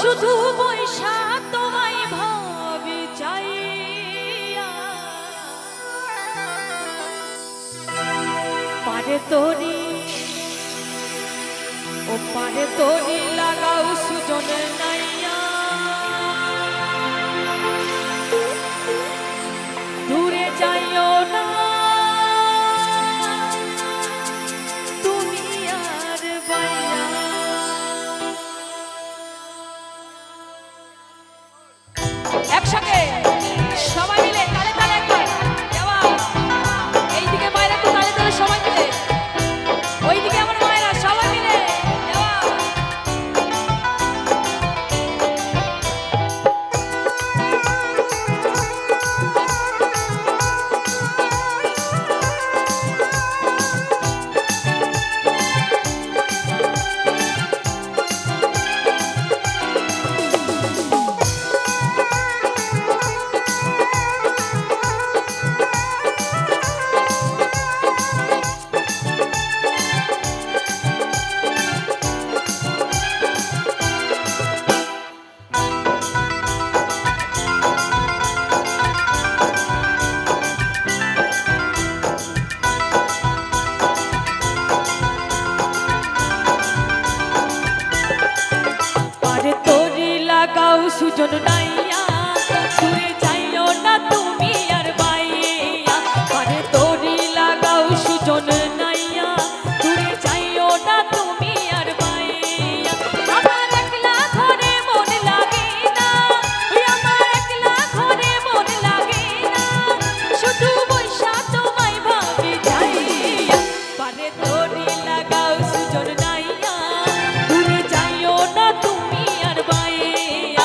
শুধু বৈশা তোমায় ভাবি চাইয়া পারে তোরি ও পারে তোরি লাগাও সুজনের নাইয়া দূরে যাইও না তুমি আর বাইয়া একসাথে সবাই মিলে তালে তালে একবার দেওয়া এইদিকে মায়েরা তো তালে তালে সবাই মিলে ওইদিকে আমার মায়েরা সবাই মিলে দেওয়া সুজন নাইয়া দূরে যাইও না তুমি আর বাইয়া পারে তোরি লাগাও সুজন নাইয়া দূরে যাইও না তুমি আর বাইয়া আমার একলা ঘরে মন লাগে না আমার একলা ঘরে মন লাগে না শুধু বৈশা তোমায় ভাবি যাইয়া পারে তোরি লাগাও সুজন নাইয়া দূরে যাইও না তুমি আর বাইয়া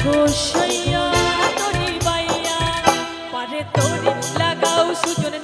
গোসাইয়া তোরি বাইয়া পারে তোরি লাগাও সুজন